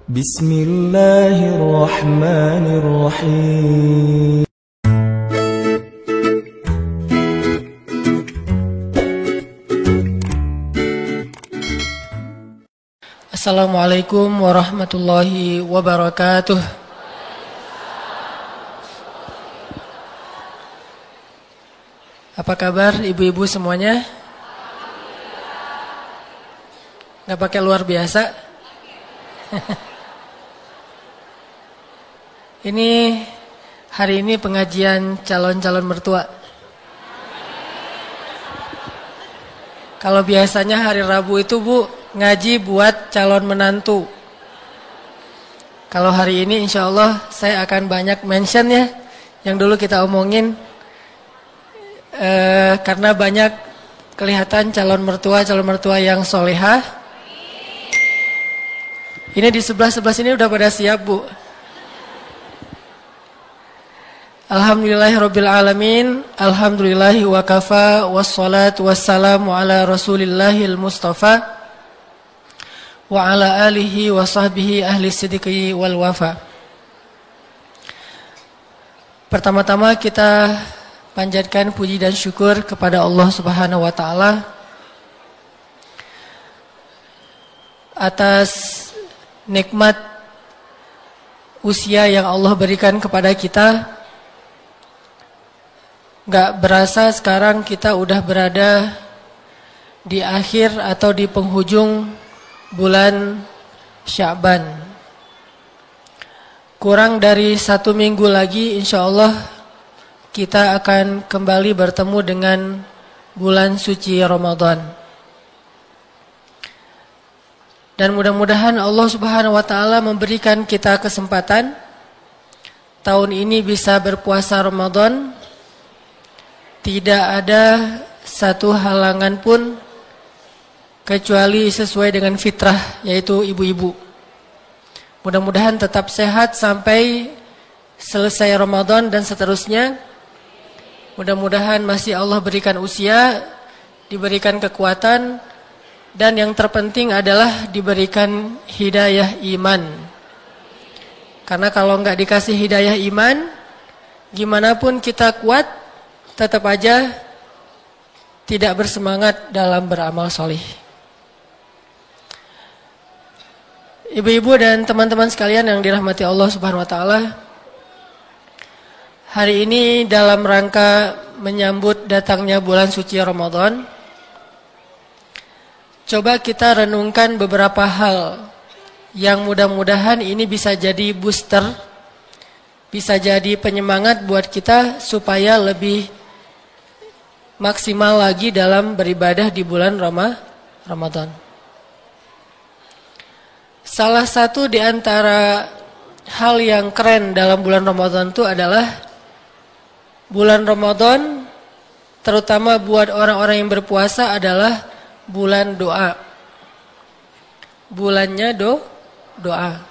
بسم الله الرحمن الرحيم Assalamualaikum warahmatullahi wabarakatuh. Apa kabar ibu-ibu semuanya? Gak pakai luar biasa? Hari ini pengajian calon-calon mertua. Kalau biasanya hari Rabu itu Bu, ngaji buat calon menantu. Kalau hari ini insya Allah saya akan banyak mention ya, yang dulu kita omongin. Karena banyak kelihatan calon mertua yang solehah. Ini di sebelah sini udah pada siap Bu. Alhamdulillahirrabbilalamin. Alhamdulillahi wa kafa. Wassalatu wassalamu ala rasulillahil mustafa. Wa ala alihi wa sahbihi ahli siddiqi wal wafa. Pertama-tama kita panjatkan puji dan syukur kepada Allah Subhanahu wa taala atas nikmat usia yang Allah berikan kepada kita. Gak berasa sekarang kita udah berada di akhir atau di penghujung bulan Sya'ban. Kurang dari 1 minggu lagi insya Allah kita akan kembali bertemu dengan bulan suci Ramadan. Dan mudah-mudahan Allah Subhanahu wa taala memberikan kita kesempatan tahun ini bisa berpuasa Ramadan. Tidak ada satu halangan pun kecuali sesuai dengan fitrah, yaitu ibu-ibu. Mudah-mudahan tetap sehat sampai selesai Ramadan dan seterusnya. Mudah-mudahan masih Allah berikan usia, diberikan kekuatan, dan yang terpenting adalah diberikan hidayah iman. Karena kalau enggak dikasih hidayah iman, gimana pun kita kuat, tetap aja tidak bersemangat dalam beramal solih. Ibu-ibu dan teman-teman sekalian yang dirahmati Allah Subhanahu wa taala, hari ini dalam rangka menyambut datangnya bulan suci Ramadan, coba kita renungkan beberapa hal yang mudah-mudahan ini bisa jadi booster, bisa jadi penyemangat buat kita supaya lebih maksimal lagi dalam beribadah di bulan Ramadan. Salah satu di antara hal yang keren dalam bulan Ramadan itu adalah bulan Ramadan, terutama buat orang-orang yang berpuasa, adalah bulan doa. Bulannya doa.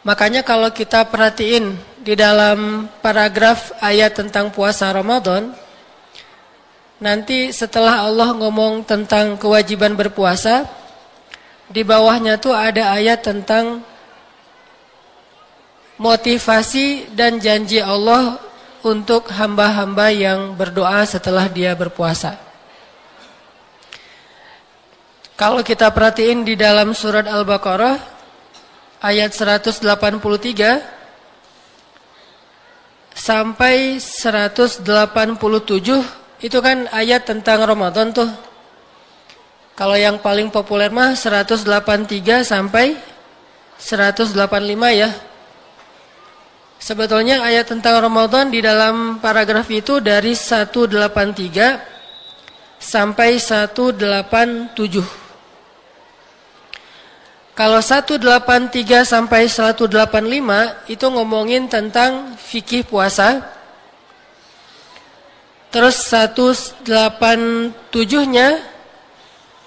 Makanya kalau kita perhatiin di dalam paragraf ayat tentang puasa Ramadan, nanti setelah Allah ngomong tentang kewajiban berpuasa, di bawahnya tuh ada ayat tentang motivasi dan janji Allah untuk hamba-hamba yang berdoa setelah dia berpuasa. Kalau kita perhatiin di dalam surat Al-Baqarah ayat 183 sampai 187, itu kan ayat tentang Ramadan tuh. Kalau yang paling populer mah 183 sampai 185 ya. Sebetulnya ayat tentang Ramadan di dalam paragraf itu dari 183 sampai 187. Kalau 183 sampai 185 itu ngomongin tentang fikih puasa. Terus 187-nya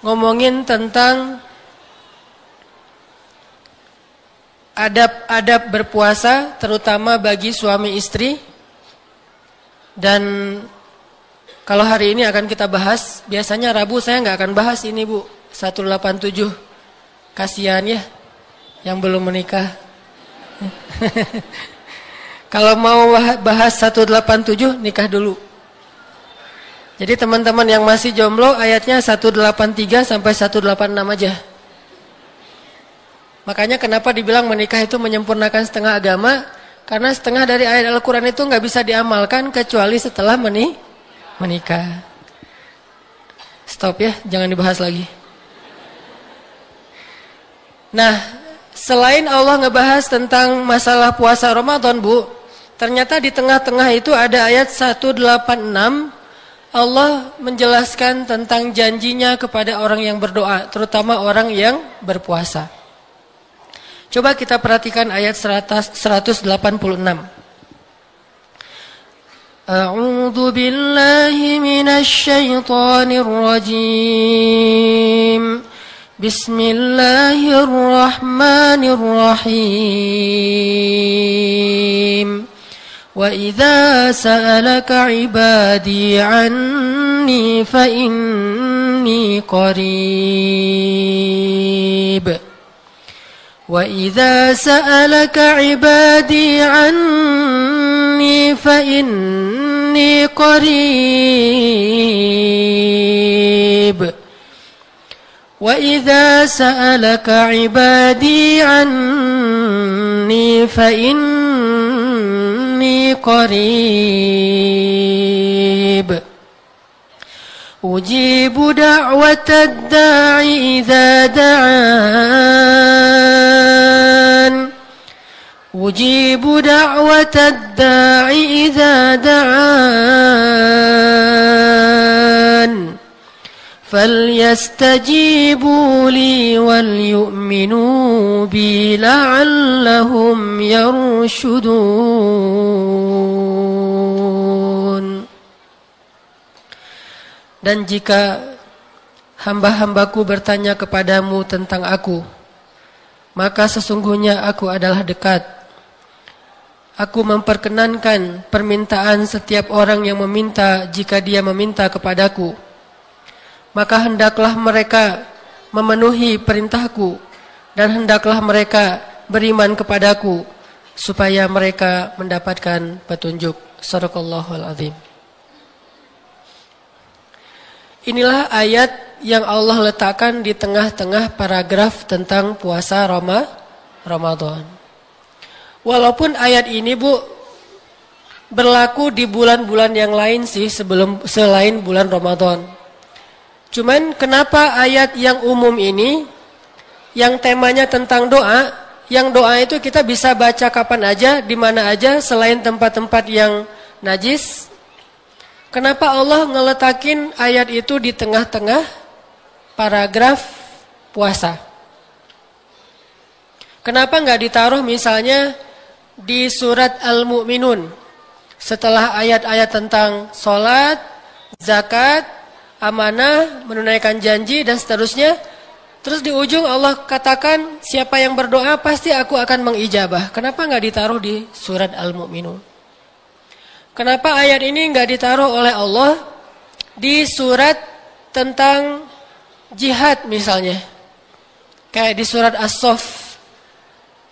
ngomongin tentang adab-adab berpuasa, terutama bagi suami istri. Dan kalau hari ini akan kita bahas, biasanya Rabu saya nggak akan bahas ini Bu, 187. Kasihan ya, yang belum menikah. Kalau mau bahas 187 nikah dulu. Jadi teman-teman yang masih jomblo ayatnya 183 sampai 186 aja. Makanya kenapa dibilang menikah itu menyempurnakan setengah agama? Karena setengah dari ayat Al-Quran itu nggak bisa diamalkan kecuali setelah menikah. Stop ya, jangan dibahas lagi. Nah, selain Allah ngebahas tentang masalah puasa Ramadan, Bu, ternyata di tengah-tengah itu ada ayat 186. Allah menjelaskan tentang janjinya kepada orang yang berdoa, terutama orang yang berpuasa. Coba kita perhatikan ayat 186. A'udzu billahi minasy syaithanir rajim. Bismillahirrahmanirrahim. Wa idza sa'alaka 'ibadi 'anni fa inni qarib. Wa idza sa'alaka 'ibadi 'anni fa inni qarib. Wa idza sa'alaka 'ibadi 'anni fa inni qarib. Ujibu da'watad da'i idza da'an. Ujibu da'watad da'i idza da'an. فَلْيَسْتَجِيبُوا لِي وَلْيُؤْمِنُوا بِي لَعَلَّهُمْ يَرْشُدُونَ. Dan jika hamba-hambaku bertanya kepadamu tentang aku, maka sesungguhnya aku adalah dekat. Aku memperkenankan permintaan setiap orang yang meminta jika dia meminta kepadaku. Maka hendaklah mereka memenuhi perintahku dan hendaklah mereka beriman kepadaku supaya mereka mendapatkan petunjuk. Shadaqallahul azim. Inilah ayat yang Allah letakkan di tengah-tengah paragraf tentang puasa Ramadan. Walaupun ayat ini, Bu, berlaku di bulan-bulan yang lain sih selain bulan Ramadan. Cuman kenapa ayat yang umum ini, yang temanya tentang doa, yang doa itu kita bisa baca kapan aja, di mana aja, selain tempat-tempat yang najis. Kenapa Allah ngeletakin ayat itu di tengah-tengah paragraf puasa? Kenapa nggak ditaruh misalnya di surat Al-Mu'minun, setelah ayat-ayat tentang sholat, zakat, amanah, menunaikan janji, dan seterusnya. Terus di ujung Allah katakan, siapa yang berdoa pasti aku akan mengijabah. Kenapa nggak ditaruh di surat Al-Mu'minun? Kenapa ayat ini nggak ditaruh oleh Allah di surat tentang jihad misalnya? Kayak di surat As-Saff.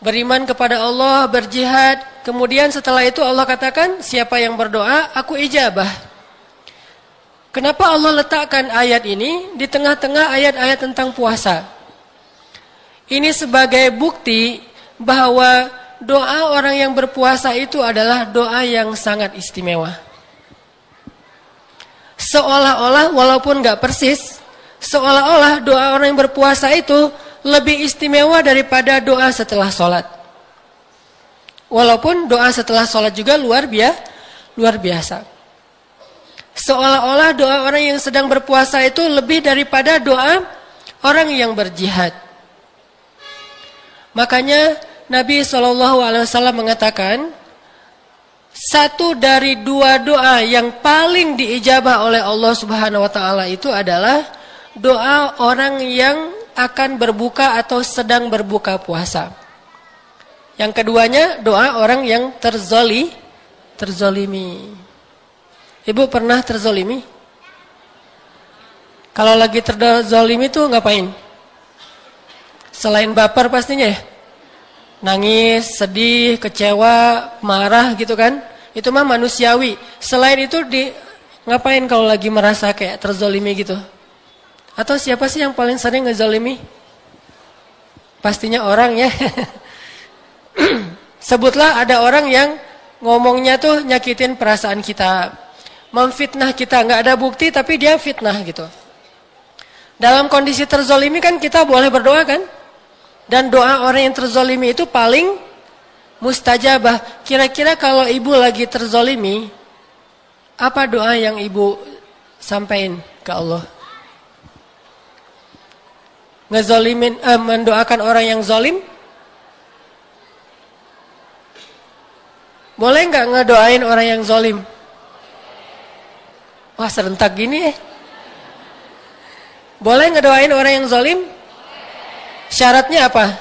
Beriman kepada Allah, berjihad. Kemudian setelah itu Allah katakan, siapa yang berdoa, aku ijabah. Kenapa Allah letakkan ayat ini di tengah-tengah ayat-ayat tentang puasa? Ini sebagai bukti bahwa doa orang yang berpuasa itu adalah doa yang sangat istimewa. Seolah-olah, walaupun gak persis, seolah-olah doa orang yang berpuasa itu lebih istimewa daripada doa setelah sholat. Walaupun doa setelah sholat juga luar biasa. Seolah-olah doa orang yang sedang berpuasa itu lebih daripada doa orang yang berjihad. Makanya Nabi SAW mengatakan, satu dari dua doa yang paling diijabah oleh Allah Subhanahu Wa Taala itu adalah doa orang yang akan berbuka atau sedang berbuka puasa. Yang keduanya doa orang yang terzolimi. Ibu pernah terzolimi? Kalau lagi terzolimi tuh ngapain? Selain baper pastinya ya? nangis, sedih, kecewa, marah gitu kan. Itu mah manusiawi. Selain itu ngapain kalau lagi merasa kayak terzolimi gitu? Atau siapa sih yang paling sering ngezolimi? Pastinya orang ya. Sebutlah ada orang yang ngomongnya tuh nyakitin perasaan kita, memfitnah kita, nggak ada bukti tapi dia fitnah gitu. Dalam kondisi terzolimi kan kita boleh berdoa kan? Dan doa orang yang terzolimi itu paling mustajabah. Kira-kira kalau ibu lagi terzolimi, apa doa yang ibu sampaikan ke Allah? Ngezolimin, mendoakan orang yang zolim? Boleh nggak ngedoain orang yang zolim? Wah serentak gini ya. Boleh ngedoain orang yang zolim? Syaratnya apa?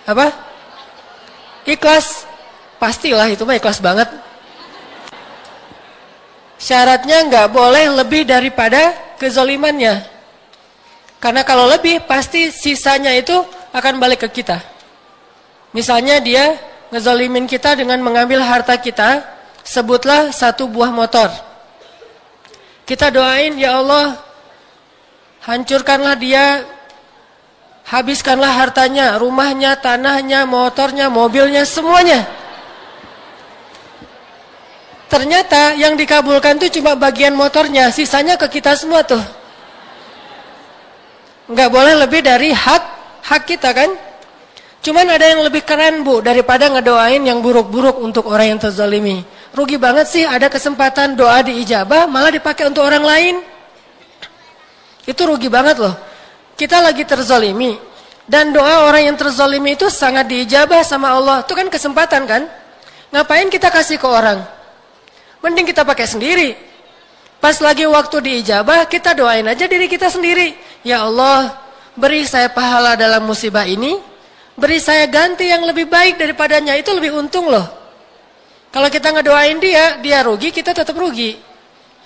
Apa? Ikhlas. Pastilah itu mah ikhlas banget. Syaratnya nggak boleh lebih daripada kezolimannya. Karena kalau lebih pasti sisanya itu akan balik ke kita. Misalnya dia ngezolimin kita dengan mengambil harta kita, sebutlah 1 buah motor. Kita doain, ya Allah, hancurkanlah dia, habiskanlah hartanya, rumahnya, tanahnya, motornya, mobilnya, semuanya. Ternyata yang dikabulkan itu cuma bagian motornya, sisanya ke kita semua tuh. Nggak boleh lebih dari hak kita kan. Cuman ada yang lebih keren bu, daripada ngedoain yang buruk-buruk untuk orang yang terzalimi. Rugi banget sih ada kesempatan doa diijabah malah dipakai untuk orang lain. Itu rugi banget loh. Kita lagi terzalimi dan doa orang yang terzalimi itu sangat diijabah sama Allah. Itu kan kesempatan kan. Ngapain kita kasih ke orang? Mending kita pakai sendiri. Pas lagi waktu diijabah, kita doain aja diri kita sendiri. Ya Allah, beri saya pahala dalam musibah ini. Beri saya ganti yang lebih baik daripadanya. Itu lebih untung loh. Kalau kita ngedoain dia rugi, kita tetap rugi.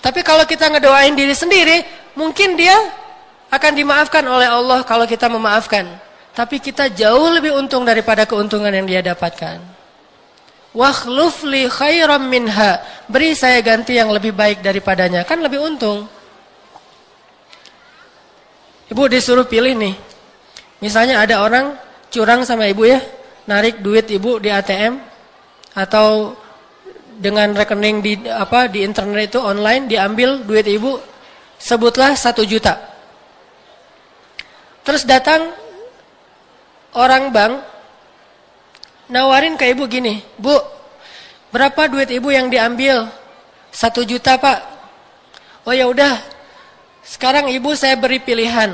Tapi kalau kita ngedoain diri sendiri, mungkin dia akan dimaafkan oleh Allah kalau kita memaafkan. Tapi kita jauh lebih untung daripada keuntungan yang dia dapatkan. Wakhluf li khairam minha, beri saya ganti yang lebih baik daripadanya, kan lebih untung. Ibu disuruh pilih nih. Misalnya ada orang curang sama ibu ya, narik duit ibu di ATM atau dengan rekening di internet itu online diambil duit ibu, sebutlah 1 juta. Terus datang orang bank nawarin ke ibu gini, Bu, berapa duit ibu yang diambil? 1 juta pak. Oh ya udah, sekarang ibu saya beri pilihan.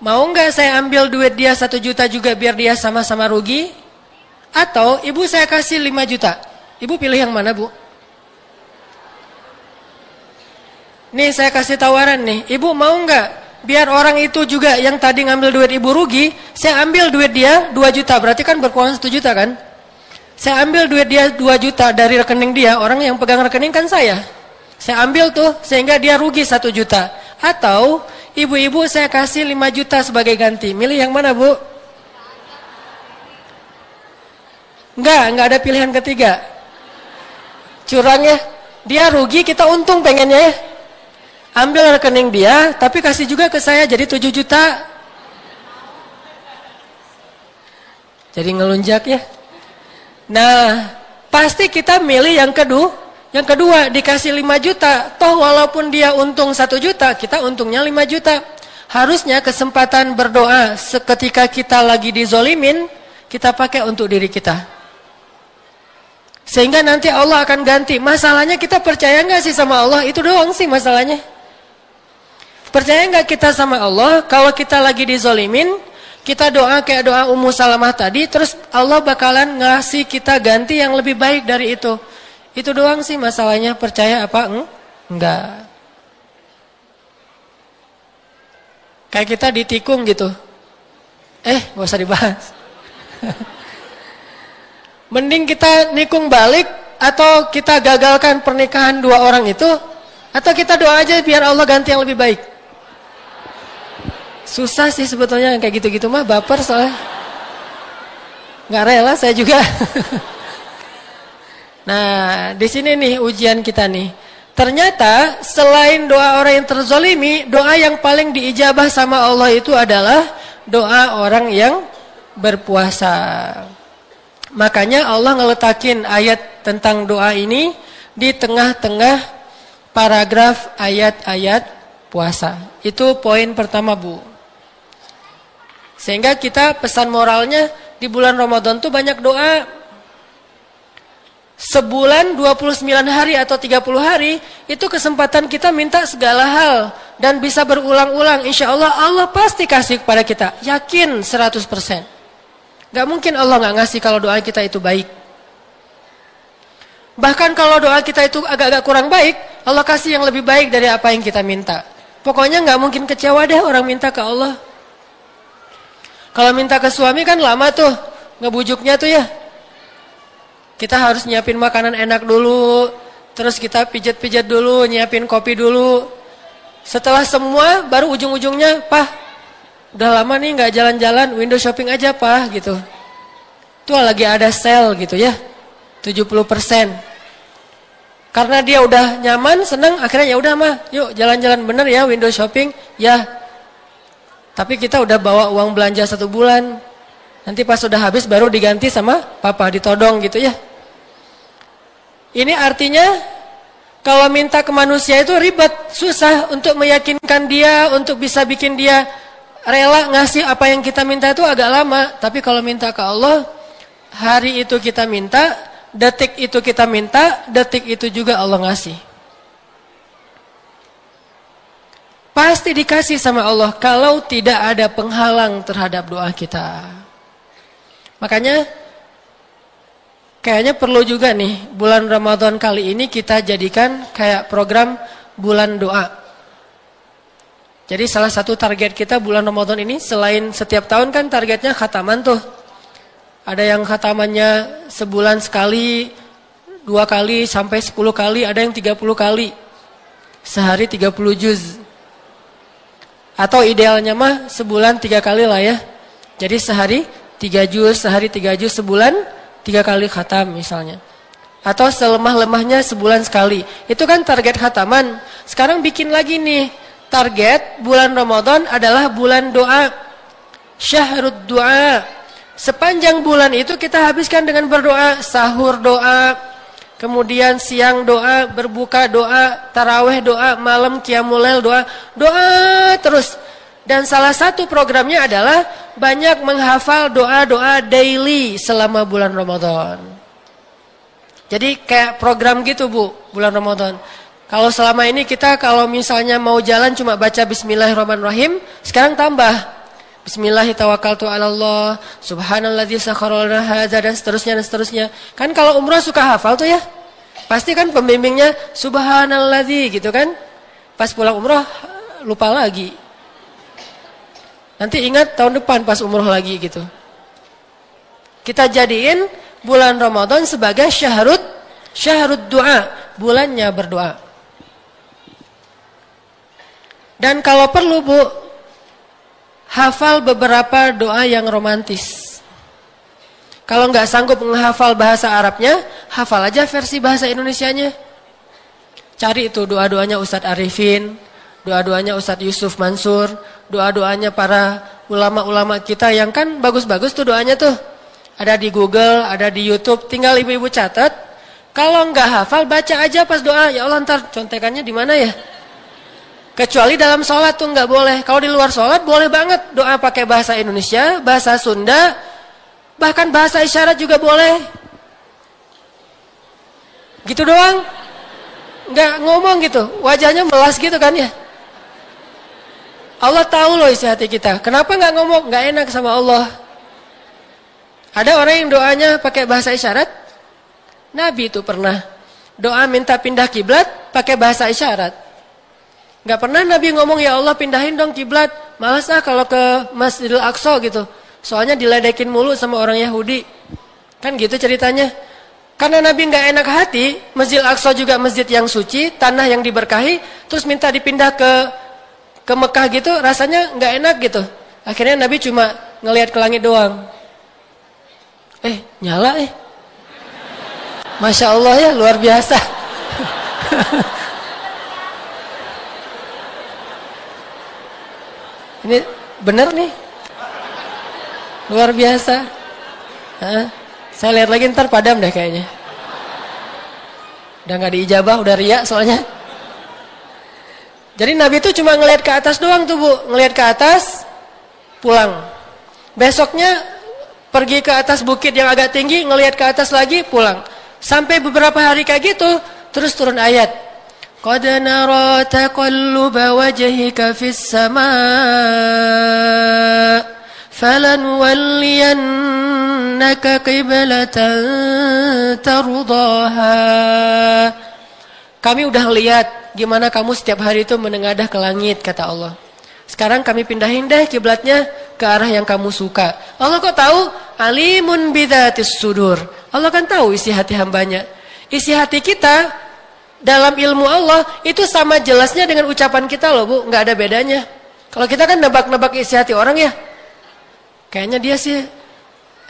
Mau nggak saya ambil duit dia 1 juta juga biar dia sama-sama rugi? Atau ibu saya kasih 5 juta? Ibu pilih yang mana bu? Nih saya kasih tawaran nih, ibu mau nggak? Biar orang itu juga yang tadi ngambil duit ibu rugi, saya ambil duit dia 2 juta, berarti kan berkurang 1 juta kan? Saya ambil duit dia 2 juta dari rekening dia, orang yang pegang rekening kan saya. Saya ambil tuh sehingga dia rugi 1 juta. Atau ibu-ibu saya kasih 5 juta sebagai ganti. Milih yang mana bu? Enggak ada pilihan ketiga. Curang ya, dia rugi kita untung pengennya ya. Ambil rekening dia, tapi kasih juga ke saya jadi 7 juta. Jadi ngelunjak ya. Nah, pasti kita milih yang kedua. Yang kedua, dikasih 5 juta. Toh walaupun dia untung 1 juta, kita untungnya 5 juta. Harusnya kesempatan berdoa seketika kita lagi dizolimin, kita pakai untuk diri kita. Sehingga nanti Allah akan ganti. Masalahnya kita percaya nggak sih sama Allah? Itu doang sih masalahnya. Percaya nggak kita sama Allah? Kalau kita lagi dizolimin, kita doa kayak doa Ummu Salamah tadi, terus Allah bakalan ngasih kita ganti yang lebih baik dari itu. Itu doang sih masalahnya. Percaya apa? Enggak. Kayak kita ditikung gitu. Gak usah dibahas. Mending kita nikung balik, atau kita gagalkan pernikahan 2 orang itu, atau kita doa aja biar Allah ganti yang lebih baik. Susah sih sebetulnya kayak gitu-gitu mah, baper soalnya. Nggak rela saya juga. Nah, di sini nih ujian kita nih. Ternyata selain doa orang yang terzolimi, doa yang paling diijabah sama Allah itu adalah doa orang yang berpuasa. Makanya Allah ngeletakin ayat tentang doa ini di tengah-tengah paragraf ayat-ayat puasa. Itu poin pertama, Bu. Sehingga kita pesan moralnya di bulan Ramadan tuh banyak doa. Sebulan 29 hari atau 30 hari itu kesempatan kita minta segala hal dan bisa berulang-ulang. Insya Allah Allah pasti kasih kepada kita. Yakin 100%. Gak mungkin Allah gak ngasih kalau doa kita itu baik. Bahkan kalau doa kita itu agak-agak kurang baik, Allah kasih yang lebih baik dari apa yang kita minta. Pokoknya gak mungkin kecewa deh orang minta ke Allah. Kalau minta ke suami kan lama tuh ngebujuknya tuh ya. Kita harus nyiapin makanan enak dulu, terus kita pijat-pijat dulu, nyiapin kopi dulu. Setelah semua baru ujung-ujungnya, "Pah, udah lama nih gak jalan-jalan, window shopping aja, Pah," gitu. Tuh lagi ada sale gitu ya, 70%. Karena dia udah nyaman, senang, akhirnya ya udah mah, yuk jalan-jalan bener ya, window shopping, ya. Tapi kita udah bawa uang belanja 1 bulan. Nanti pas sudah habis baru diganti sama papa, ditodong gitu ya. Ini artinya kalau minta ke manusia itu ribet, susah untuk meyakinkan dia, untuk bisa bikin dia rela ngasih apa yang kita minta itu agak lama. Tapi kalau minta ke Allah, hari itu kita minta, detik itu kita minta, detik itu juga Allah ngasih. Pasti dikasih sama Allah kalau tidak ada penghalang terhadap doa kita. Makanya kayaknya perlu juga nih bulan Ramadan kali ini kita jadikan kayak program bulan doa. Jadi salah satu target kita bulan Ramadan ini selain setiap tahun kan targetnya khataman tuh. Ada yang khatamannya sebulan sekali, 2 kali sampai 10 kali, ada yang 30 kali. Sehari 30 juz. Atau idealnya mah sebulan 3 kali lah ya. Jadi sehari 3 juz, sehari 3 juz, sebulan 3 kali khatam misalnya. Atau selemah-lemahnya sebulan sekali. Itu kan target khataman. Sekarang bikin lagi nih. Target bulan Ramadan adalah bulan doa. Syahrud doa. Sepanjang bulan itu kita habiskan dengan berdoa. Sahur doa. Kemudian siang doa, berbuka doa, taraweh doa, malam qiyamul lail doa. Doa terus. Dan salah satu programnya adalah banyak menghafal doa-doa daily selama bulan Ramadan. Jadi kayak program gitu Bu, bulan Ramadan. Kalau selama ini kita kalau misalnya mau jalan cuma baca Bismillahirrahmanirrahim, sekarang tambah. Bismillahirrahmanirrahim, subhanalladzi sakhkhara lana hadza dan seterusnya dan seterusnya. Kan kalau umrah suka hafal tuh ya. Pasti kan pembimbingnya subhanalladzi gitu kan. Pas pulang umrah lupa lagi. Nanti ingat tahun depan pas umroh lagi gitu. Kita jadiin bulan Ramadan sebagai syahrud doa, bulannya berdoa. Dan kalau perlu Bu, hafal beberapa doa yang romantis. Kalau nggak sanggup menghafal bahasa Arabnya, hafal aja versi bahasa Indonesianya. Cari itu doa-doanya Ustadz Arifin, doa-doanya Ustadz Yusuf Mansur, doa-doanya para ulama-ulama kita yang kan bagus-bagus tuh doanya tuh. Ada di Google, ada di YouTube, tinggal ibu-ibu catat. Kalau nggak hafal, baca aja pas doa. Ya Allah, ntar contekannya di mana ya? Kecuali dalam sholat tuh nggak boleh. Kalau di luar sholat boleh banget doa pakai bahasa Indonesia, bahasa Sunda, bahkan bahasa isyarat juga boleh. Gitu doang. Nggak ngomong gitu, wajahnya melas gitu kan ya. Allah tahu loh isi hati kita. Kenapa nggak ngomong? Nggak enak sama Allah. Ada orang yang doanya pakai bahasa isyarat. Nabi itu pernah doa minta pindah kiblat pakai bahasa isyarat. Nggak pernah Nabi ngomong ya Allah pindahin dong kiblat. Malas kalau ke Masjidil Aqsa gitu. Soalnya diledekin mulu sama orang Yahudi. Kan gitu ceritanya. Karena Nabi nggak enak hati, Masjidil Aqsa juga masjid yang suci, tanah yang diberkahi, terus minta dipindah ke ke Mekah gitu rasanya nggak enak gitu. Akhirnya Nabi cuma ngelihat ke langit doang. Nyala Masya Allah ya, luar biasa. Ini bener nih. Luar biasa. Saya lihat lagi ntar padam deh kayaknya. Udah gak diijabah, udah riak soalnya. Jadi Nabi itu cuma ngelihat ke atas doang tuh Bu. Ngelihat ke atas, pulang. Besoknya pergi ke atas bukit yang agak tinggi, ngelihat ke atas lagi, pulang. Sampai beberapa hari kayak gitu, terus turun ayat. Qad nara taqalluba wajhika fis samaa falanwalliyannaka qiblatan tardaha. Kami udah lihat gimana kamu setiap hari itu menengadah ke langit, kata Allah. Sekarang kami pindahin deh kiblatnya ke arah yang kamu suka. Allah kok tahu? Alimun bidzatis sudur. Allah kan tahu isi hati hambanya. Isi hati kita dalam ilmu Allah itu sama jelasnya dengan ucapan kita loh Bu. Nggak ada bedanya. Kalau kita kan nebak-nebak isi hati orang ya. Kayaknya dia sih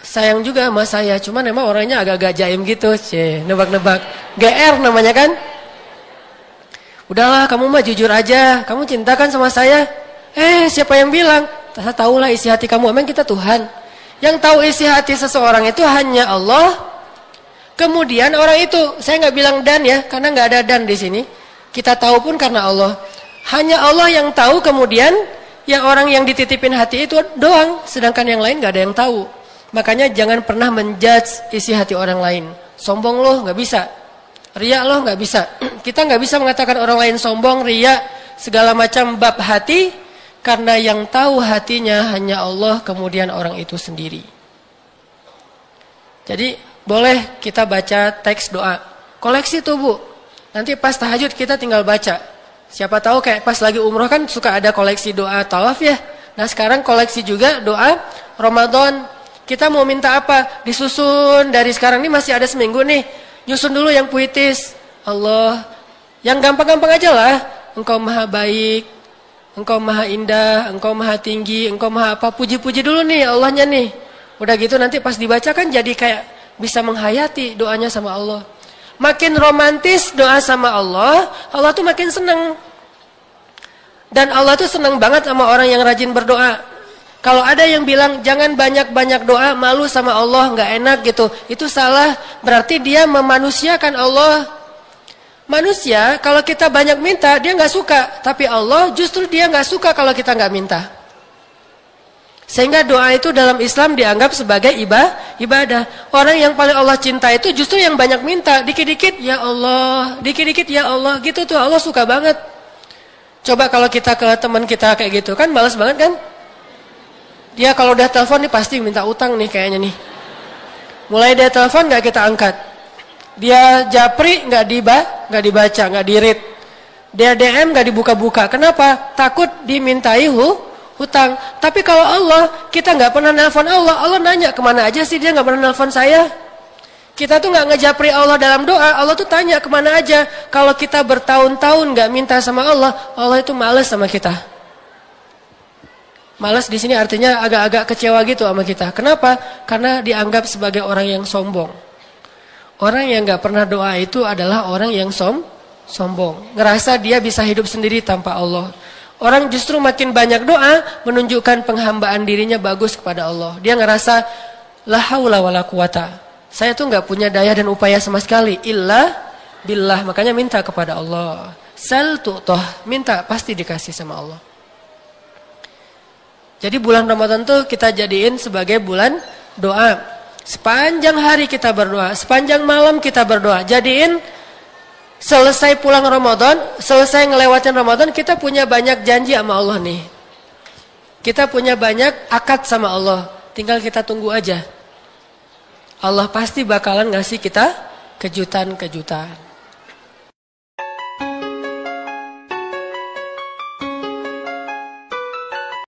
sayang juga sama saya. Cuman emang orangnya agak-agak jaim gitu. Nebak-nebak. GR namanya kan. Udahlah kamu mah jujur aja. Kamu cinta kan sama saya? Siapa yang bilang? Saya tahulah isi hati kamu. Emang kita Tuhan. Yang tahu isi hati seseorang itu hanya Allah. Kemudian orang itu, saya nggak bilang dan ya, karena nggak ada dan di sini. Kita tahu pun karena Allah. Hanya Allah yang tahu. Kemudian yang orang yang dititipin hati itu doang. Sedangkan yang lain nggak ada yang tahu. Makanya jangan pernah menjudge isi hati orang lain. Sombong loh, nggak bisa. Riya loh, nggak bisa. Kita nggak bisa mengatakan orang lain sombong, riya, segala macam bab hati. Karena yang tahu hatinya hanya Allah, kemudian orang itu sendiri. Jadi boleh kita baca teks doa. Koleksi tuh Bu. Nanti pas tahajud kita tinggal baca. Siapa tahu kayak pas lagi umroh kan suka ada koleksi doa tawaf ya. Nah sekarang koleksi juga doa Ramadan. Kita mau minta apa? Disusun dari sekarang, ini masih ada seminggu nih. Nyusun dulu yang puitis. Allah. Yang gampang-gampang aja lah. Engkau maha baik. Engkau maha indah. Engkau maha tinggi. Engkau maha apa. Puji-puji dulu nih Allahnya nih. Udah gitu nanti pas dibaca kan jadi kayak bisa menghayati doanya sama Allah. Makin romantis doa sama Allah, Allah tuh makin senang. Dan Allah tuh senang banget sama orang yang rajin berdoa. Kalau ada yang bilang jangan banyak-banyak doa, malu sama Allah, nggak enak gitu, itu salah. Berarti dia memanusiakan Allah. Manusia kalau kita banyak minta dia nggak suka, tapi Allah justru dia nggak suka kalau kita nggak minta. Sehingga doa itu dalam Islam dianggap sebagai ibadah. Orang yang paling Allah cinta itu justru yang banyak minta. Dikit-dikit ya Allah, dikit-dikit ya Allah. Gitu tuh Allah suka banget. Coba kalau kita ke teman kita kayak gitu kan malas banget kan. Dia kalau udah telepon nih pasti minta utang nih kayaknya nih. Mulai dia telepon gak kita angkat. Dia japri gak dibaca, gak di-read. Dia DM gak dibuka-buka. Kenapa? Takut dimintai hutang. Tapi kalau Allah, kita nggak pernah nelpon Allah. Allah nanya kemana aja sih dia nggak pernah nelpon saya. Kita tuh nggak ngejapri Allah dalam doa. Allah tuh tanya kemana aja. Kalau kita bertahun-tahun nggak minta sama Allah, Allah itu malas sama kita. Malas di sini artinya agak-agak kecewa gitu sama kita. Kenapa? Karena dianggap sebagai orang yang sombong. Orang yang nggak pernah doa itu adalah orang yang sombong. Ngerasa dia bisa hidup sendiri tanpa Allah. Orang justru makin banyak doa menunjukkan penghambaan dirinya bagus kepada Allah. Dia ngerasa la haula wala quwata. Saya tuh nggak punya daya dan upaya sama sekali illa billah. Makanya minta kepada Allah. Sal tu'tah, minta pasti dikasih sama Allah. Jadi bulan Ramadan tuh kita jadiin sebagai bulan doa. Sepanjang hari kita berdoa, sepanjang malam kita berdoa. Jadiin selesai pulang Ramadan, selesai ngelewatin Ramadan, kita punya banyak janji sama Allah nih. Kita punya banyak akad sama Allah. Tinggal kita tunggu aja. Allah pasti bakalan ngasih kita kejutan-kejutan.